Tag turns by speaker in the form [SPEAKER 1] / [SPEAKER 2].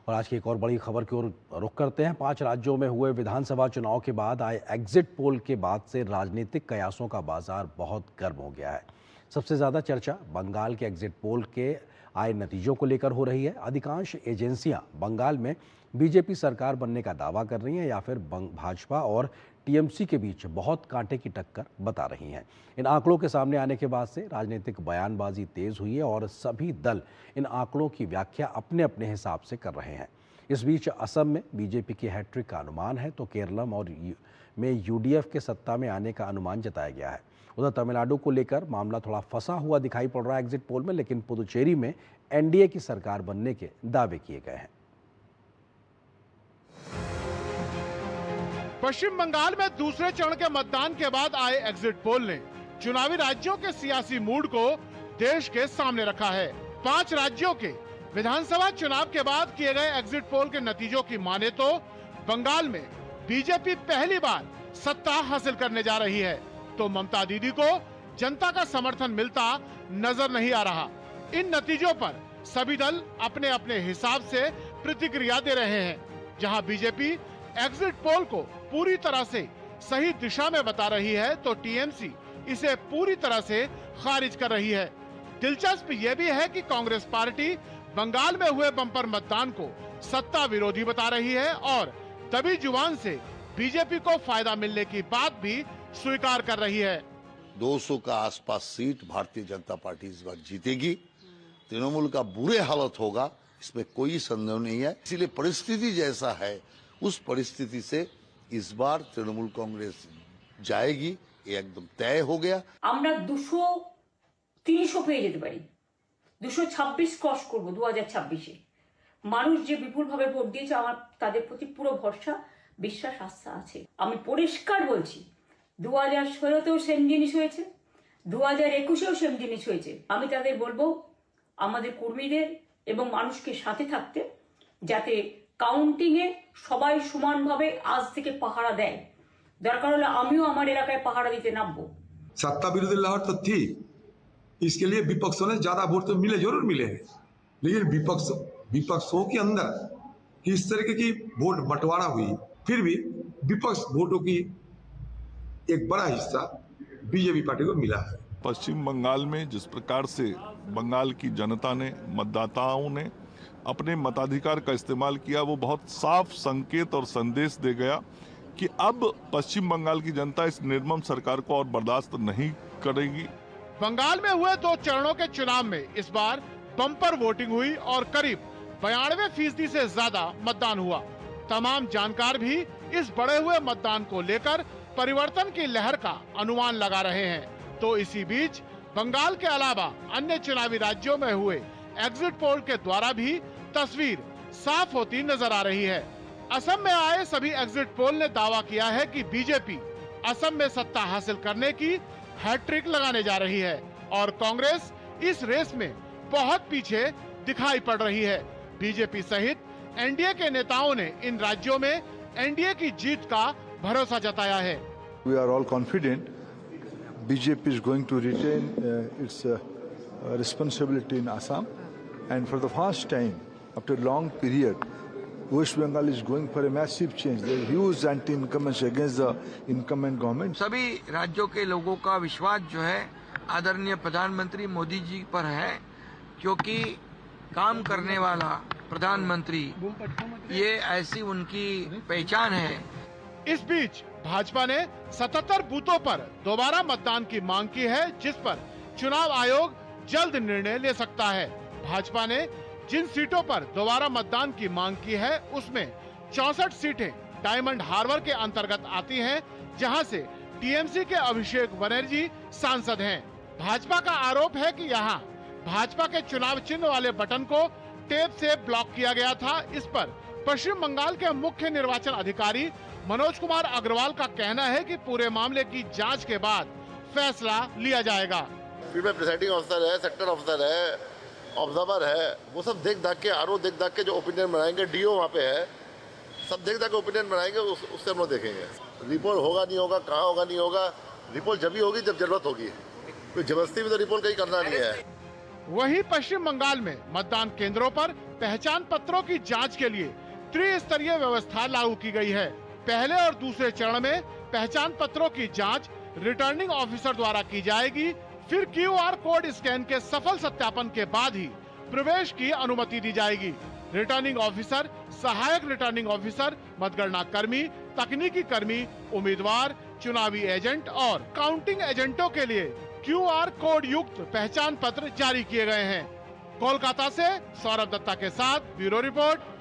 [SPEAKER 1] और आज की एक और बड़ी खबर की ओर रुख करते हैं। 5 राज्यों में हुए विधानसभा चुनाव के बाद आए एग्जिट पोल के बाद से राजनीतिक कयासों का बाजार बहुत गर्म हो गया है। सबसे ज़्यादा चर्चा बंगाल के एग्जिट पोल के आए नतीजों को लेकर हो रही है। अधिकांश एजेंसियां बंगाल में बीजेपी सरकार बनने का दावा कर रही हैं या फिर भाजपा और टीएमसी के बीच बहुत कांटे की टक्कर बता रही हैं। इन आंकड़ों के सामने आने के बाद से राजनीतिक बयानबाजी तेज हुई है और सभी दल इन आंकड़ों की व्याख्या अपने अपने हिसाब से कर रहे हैं। इस बीच असम में बीजेपी की हैट्रिक का अनुमान है तो केरलम और में यूडीएफ के सत्ता में आने का अनुमान जताया गया है। उधर तमिलनाडु को लेकर मामला थोड़ा फंसा हुआ दिखाई पड़ रहा है एग्जिट पोल में, लेकिन पुदुचेरी में एनडीए की सरकार बनने के दावे किए गए हैं।
[SPEAKER 2] पश्चिम बंगाल में दूसरे चरण के मतदान के बाद आए एग्जिट पोल ने चुनावी राज्यों के सियासी मूड को देश के सामने रखा है। 5 राज्यों के विधानसभा चुनाव के बाद किए गए एग्जिट पोल के नतीजों की माने तो बंगाल में बीजेपी पहली बार सत्ता हासिल करने जा रही है, तो ममता दीदी को जनता का समर्थन मिलता नजर नहीं आ रहा। इन नतीजों पर सभी दल अपने अपने हिसाब से प्रतिक्रिया दे रहे हैं। जहां बीजेपी एग्जिट पोल को पूरी तरह से सही दिशा में बता रही है तो टीएमसी इसे पूरी तरह से खारिज कर रही है। दिलचस्प यह भी है कि कांग्रेस पार्टी बंगाल में हुए बम्पर मतदान को सत्ता विरोधी बता रही है और दबी जुबान से बीजेपी को फायदा मिलने की बात भी स्वीकार कर रही है।
[SPEAKER 3] 200 का आसपास सीट भारतीय जनता पार्टी इस बार जीतेगी। तृणमूल का बुरे हालत होगा, इसमें कोई संदेह नहीं है। इसीलिए परिस्थिति जैसा है उस परिस्थिति से इस बार तृणमूल कांग्रेस जाएगी, ये एकदम तय हो गया।
[SPEAKER 4] আমরা 200-300 পেয়ে যেতে পারি, 226 ক্রস করব 2026-এ। মানুষ যে বিপুলভাবে ভোট দিয়েছে আমার তাদের প্রতি পুরো ভরসা বিশ্বাস আস্থা আছে। আমি পরিষ্কার বলছি 2016তেও সেম জিনিস হয়েছে, 2021এও সেম জিনিস হয়েছে। আমি তাদের বলবো আমাদের কর্মীদের এবং মানুষকে সাথে থাকতে, যাতে কাউন্টিংয়ে সবাই সমানভাবে আজ থেকে পাহারা দেয়। দরকার হলে আমিও আমার এলাকায় পাহারা দিতে নামবো।
[SPEAKER 5] सत्ता विरोधी लहर तो थी, इसके लिए विपक्षों ने ज्यादा वोट तो मिले, जरूर मिले हैं, लेकिन विपक्षों के अंदर किस तरीके की वोट बंटवारा हुई, फिर भी विपक्ष वोटों की एक बड़ा हिस्सा बीजेपी पार्टी को मिला है।
[SPEAKER 6] पश्चिम बंगाल में जिस प्रकार से बंगाल की जनता ने, मतदाताओं ने अपने मताधिकार का इस्तेमाल किया, वो बहुत साफ संकेत और संदेश दे गया कि अब पश्चिम बंगाल की जनता इस निर्मम सरकार को और बर्दाश्त नहीं करेगी।
[SPEAKER 2] बंगाल में हुए 2 चरणों के चुनाव में इस बार बम्पर वोटिंग हुई और करीब 92% से ज्यादा मतदान हुआ। तमाम जानकार भी इस बढ़े हुए मतदान को लेकर परिवर्तन की लहर का अनुमान लगा रहे हैं। तो इसी बीच बंगाल के अलावा अन्य चुनावी राज्यों में हुए एग्जिट पोल के द्वारा भी तस्वीर साफ होती नजर आ रही है। असम में आए सभी एग्जिट पोल ने दावा किया है कि बीजेपी असम में सत्ता हासिल करने की हैट्रिक लगाने जा रही है और कांग्रेस इस रेस में बहुत पीछे दिखाई पड़ रही है। बीजेपी सहित एनडीए के नेताओं ने इन राज्यों में एनडीए की जीत का भरोसा जताया है।
[SPEAKER 7] We are all confident BJP is going to retain its responsibility in Assam, and for the first time after a long period West Bengal is going for a massive change. There are huge anti-incumbents against the incumbent government.
[SPEAKER 8] सभी राज्यों के लोगों का विश्वास जो है आदरणीय प्रधानमंत्री मोदी जी पर है, क्योंकि काम करने वाला प्रधानमंत्री ये ऐसी उनकी पहचान है।
[SPEAKER 2] इस बीच भाजपा ने 77 बूथों पर दोबारा मतदान की मांग की है, जिस पर चुनाव आयोग जल्द निर्णय ले सकता है। भाजपा ने जिन सीटों पर दोबारा मतदान की मांग की है उसमें 64 सीटें डायमंड हार्बर के अंतर्गत आती हैं, जहां से टीएमसी के अभिषेक बनर्जी सांसद हैं। भाजपा का आरोप है कि यहां भाजपा के चुनाव चिन्ह वाले बटन को टेप से ब्लॉक किया गया था। इस पर पश्चिम बंगाल के मुख्य निर्वाचन अधिकारी मनोज कुमार अग्रवाल का कहना है कि पूरे मामले की जांच के बाद फैसला लिया जाएगा।
[SPEAKER 3] फील्ड में प्रिसाइडिंग ऑफिसर है, सेक्टर ऑफिसर है, ऑब्जर्वर है, वो सब देख दाख के, आरओ देख दाख के जो ओपिनियन बनाएंगे, डीओ वहाँ पे है, सब देख दाख के ओपिनियन बनाएंगे, उससे हम लोग देखेंगे। रिपोर्ट होगा नहीं होगा, कहाँ होगा नहीं होगा, रिपोर्ट जब भी होगी जब जरूरत होगी, कोई जबरदस्ती भी तो रिपोर्ट कहीं करना नहीं है।
[SPEAKER 2] वहीं पश्चिम बंगाल में मतदान केंद्रों पर पहचान पत्रों की जांच के लिए त्रिस्तरीय व्यवस्था लागू की गई है। पहले और दूसरे चरण में पहचान पत्रों की जांच रिटर्निंग ऑफिसर द्वारा की जाएगी। फिर QR कोड स्कैन के सफल सत्यापन के बाद ही प्रवेश की अनुमति दी जाएगी। रिटर्निंग ऑफिसर, सहायक रिटर्निंग ऑफिसर, मतगणना कर्मी, तकनीकी कर्मी, उम्मीदवार, चुनावी एजेंट और काउंटिंग एजेंटों के लिए QR कोड युक्त पहचान पत्र जारी किए गए हैं। कोलकाता से सौरभ दत्ता के साथ ब्यूरो रिपोर्ट।